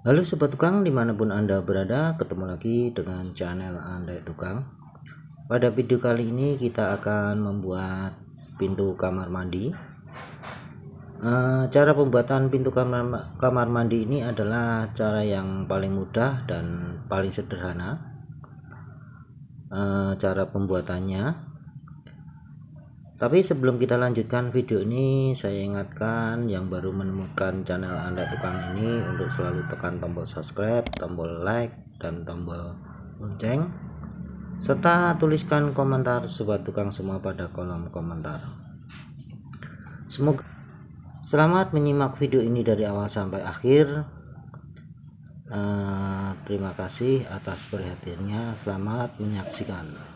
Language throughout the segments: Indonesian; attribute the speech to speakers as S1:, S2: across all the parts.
S1: Halo Sobat Tukang, dimanapun Anda berada, ketemu lagi dengan channel Andai Tukang. Pada video kali ini kita akan membuat pintu kamar mandi. Cara pembuatan pintu kamar mandi ini adalah cara yang paling mudah dan paling sederhana. Cara pembuatannya. Tapi sebelum kita lanjutkan video ini, saya ingatkan yang baru menemukan channel Andai Tukang ini untuk selalu tekan tombol subscribe, tombol like, dan tombol lonceng, serta tuliskan komentar Sobat Tukang semua pada kolom komentar. Semoga selamat menyimak video ini dari awal sampai akhir. Terima kasih atas perhatiannya. Selamat menyaksikan.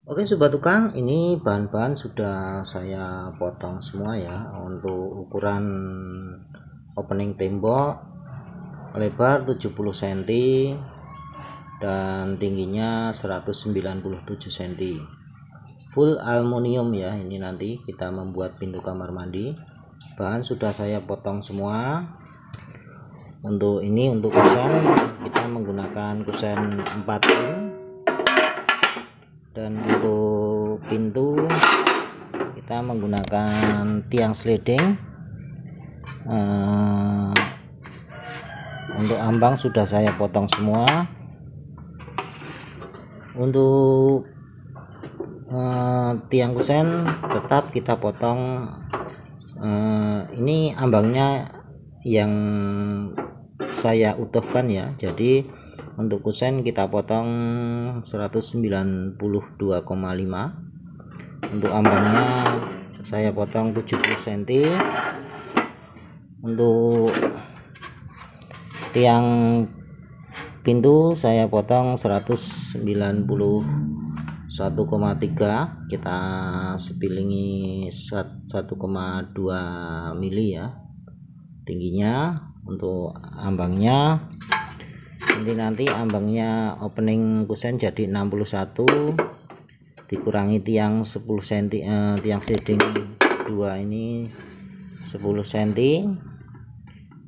S1: Oke Sobat Tukang, ini bahan-bahan sudah saya potong semua ya. Untuk ukuran opening tembok lebar 70 cm dan tingginya 197 cm, full aluminium ya. Ini nanti kita membuat pintu kamar mandi. Bahan sudah saya potong semua. Untuk ini, untuk kusen, kita menggunakan kusen 4 in. Dan untuk pintu kita menggunakan tiang sliding. Untuk ambang sudah saya potong semua. Untuk tiang kusen tetap kita potong. Ini ambangnya yang saya utuhkan ya, jadi untuk kusen kita potong 192,5. Untuk ambangnya saya potong 70 cm. Untuk tiang pintu saya potong 191,3. Kita sepilingi 1,2 mili ya tingginya. Untuk ambangnya nanti ambangnya opening kusen jadi 61 dikurangi tiang 10 cm, tiang shading 2 ini 10 cm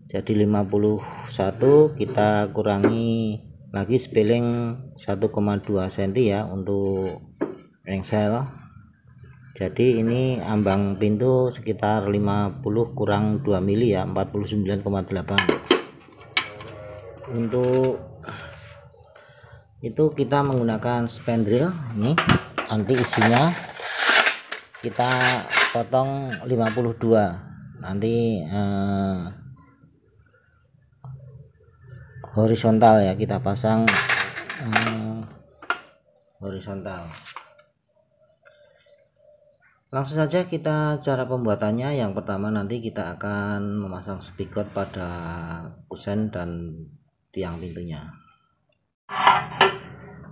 S1: jadi 51. Kita kurangi lagi sepiling 1,2 cm ya untuk engsel. Jadi ini ambang pintu sekitar 50 kurang 2 mili ya, 49,8. Untuk itu kita menggunakan spandrel. Ini nanti isinya kita potong 52, nanti horizontal ya, kita pasang horizontal. Langsung saja kita cara pembuatannya. Yang pertama nanti kita akan memasang spigot pada kusen dan tiang pintunya.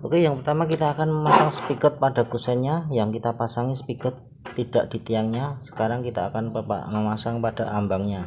S1: Oke, yang pertama kita akan memasang spigot pada kusennya. Yang kita pasangi spigot tidak di tiangnya. Sekarang kita akan memasang pada ambangnya.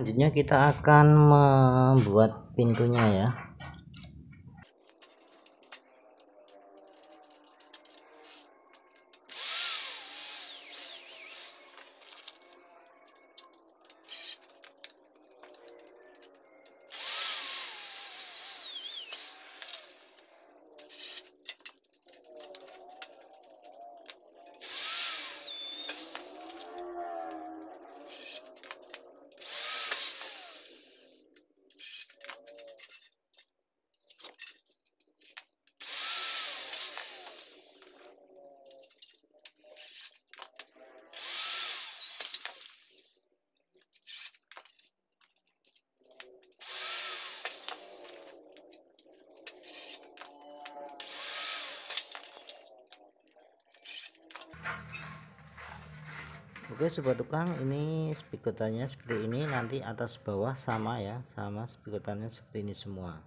S1: Selanjutnya kita akan membuat pintunya ya. Oke sobat tukang, ini spiketannya seperti ini, nanti atas bawah sama ya, sama spiketannya seperti ini semua.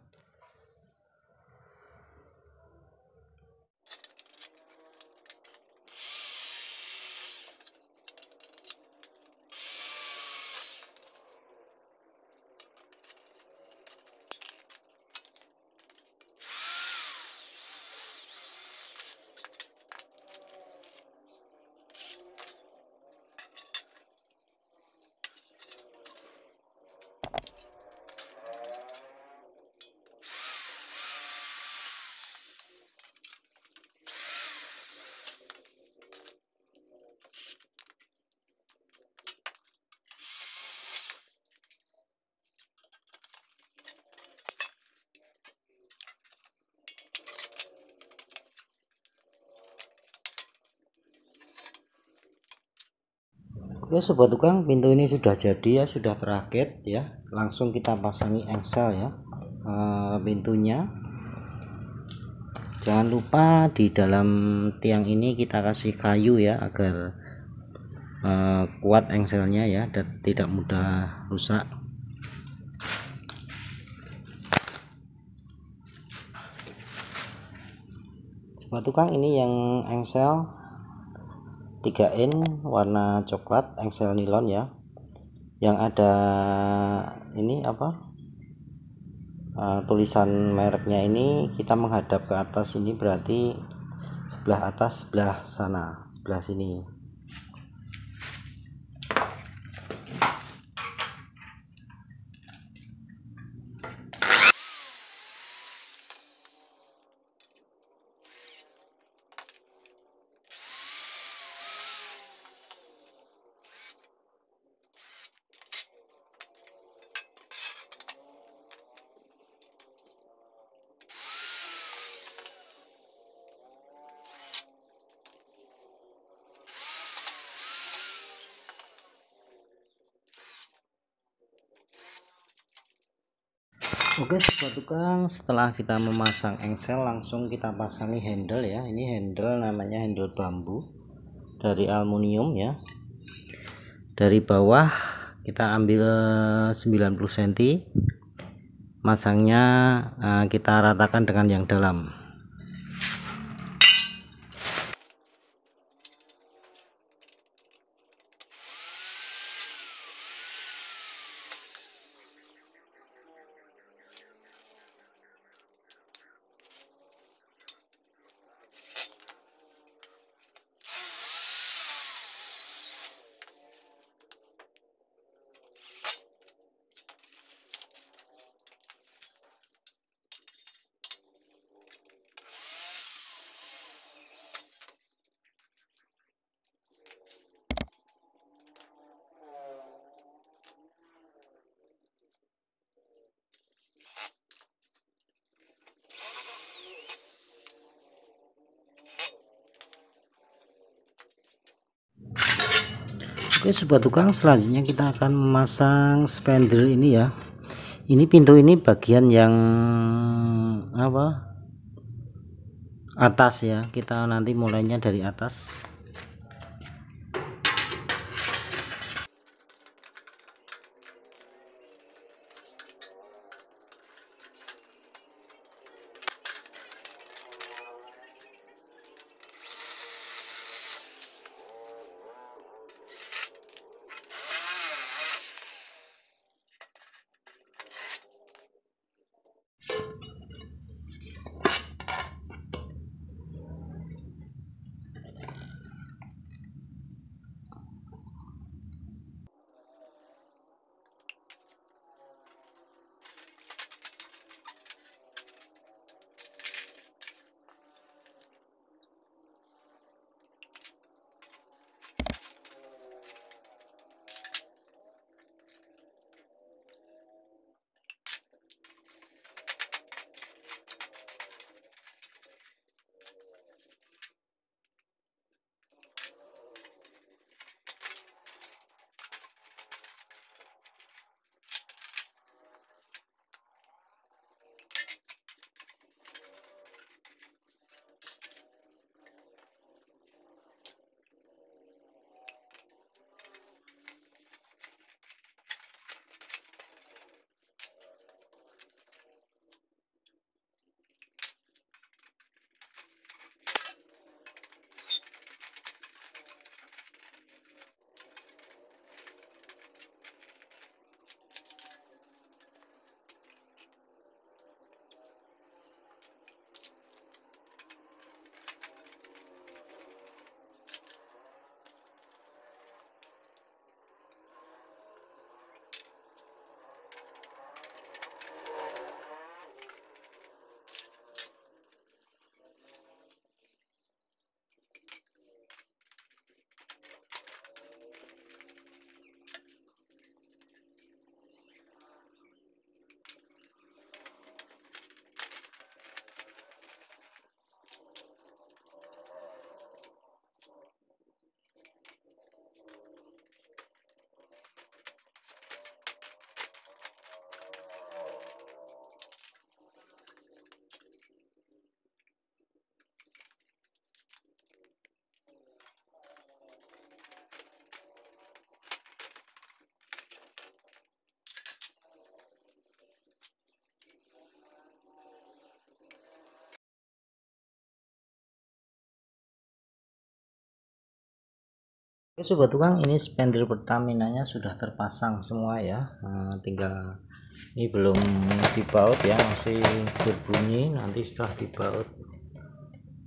S1: Oke sobat tukang, pintu ini sudah jadi ya, sudah terakit ya. Langsung kita pasangi engsel ya, pintunya. Jangan lupa di dalam tiang ini kita kasih kayu ya, agar kuat engselnya ya dan tidak mudah rusak. Sobat tukang, ini yang engsel 3in warna coklat, engsel nilon ya, yang ada ini apa, tulisan mereknya ini kita menghadap ke atas, ini berarti sebelah atas, sebelah sana, sebelah sini. Oke sobat tukang, setelah kita memasang engsel, langsung kita pasangi handle ya. Ini handle namanya handle bambu dari aluminium ya. Dari bawah kita ambil 90 cm, masangnya kita ratakan dengan yang dalam. Oke sobat tukang, selanjutnya kita akan memasang spandrel ini ya. Ini pintu ini bagian yang apa, atas ya, kita nanti mulainya dari atas. Oke sobat tukang, ini spandrel Pertamina nya sudah terpasang semua ya. Tinggal ini belum dibaut ya, masih berbunyi. Nanti setelah dibaut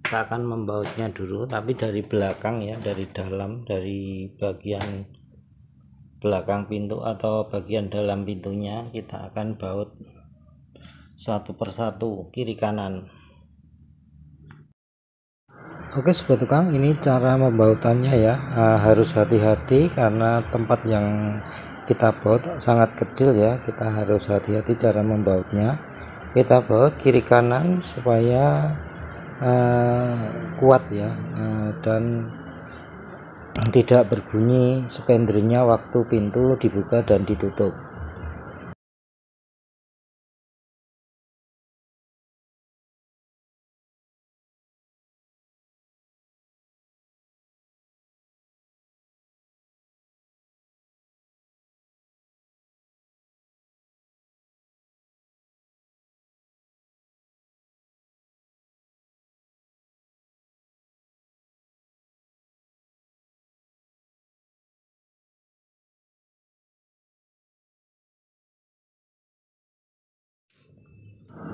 S1: kita akan membautnya dulu, tapi dari belakang ya, dari dalam, dari bagian belakang pintu atau bagian dalam pintunya kita akan baut satu persatu kiri kanan. Oke sobat tukang, ini cara membautannya ya. Harus hati-hati karena tempat yang kita baut sangat kecil ya, kita harus hati-hati cara membautnya. Kita baut kiri kanan supaya kuat ya, dan tidak berbunyi spandrelnya waktu pintu dibuka dan ditutup.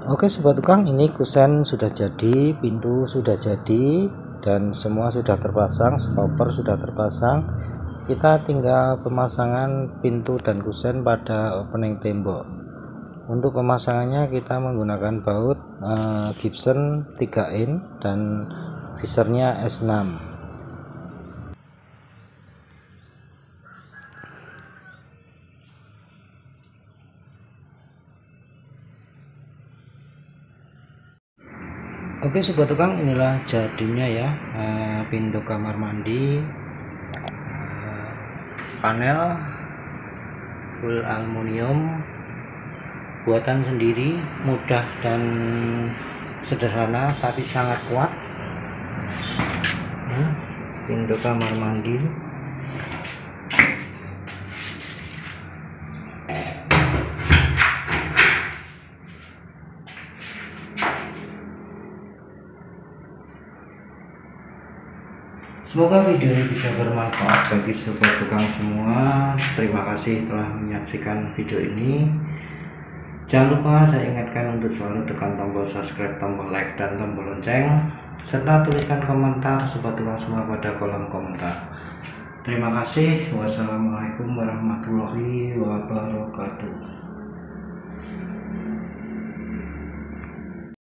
S1: Oke sobat tukang, ini kusen sudah jadi, pintu sudah jadi, dan semua sudah terpasang, stopper sudah terpasang. Kita tinggal pemasangan pintu dan kusen pada opening tembok. Untuk pemasangannya kita menggunakan baut Gibson 3 in dan visernya S6. Oke sobat tukang, inilah jadinya ya, pintu kamar mandi, panel full aluminium, buatan sendiri, mudah dan sederhana tapi sangat kuat. Pintu kamar mandi Semoga video ini bisa bermanfaat bagi sobat tukang semua. Terima kasih telah menyaksikan video ini. Jangan lupa saya ingatkan untuk selalu tekan tombol subscribe, tombol like, dan tombol lonceng, serta tuliskan komentar sobat tukang semua pada kolom komentar. Terima kasih. Wassalamualaikum warahmatullahi wabarakatuh.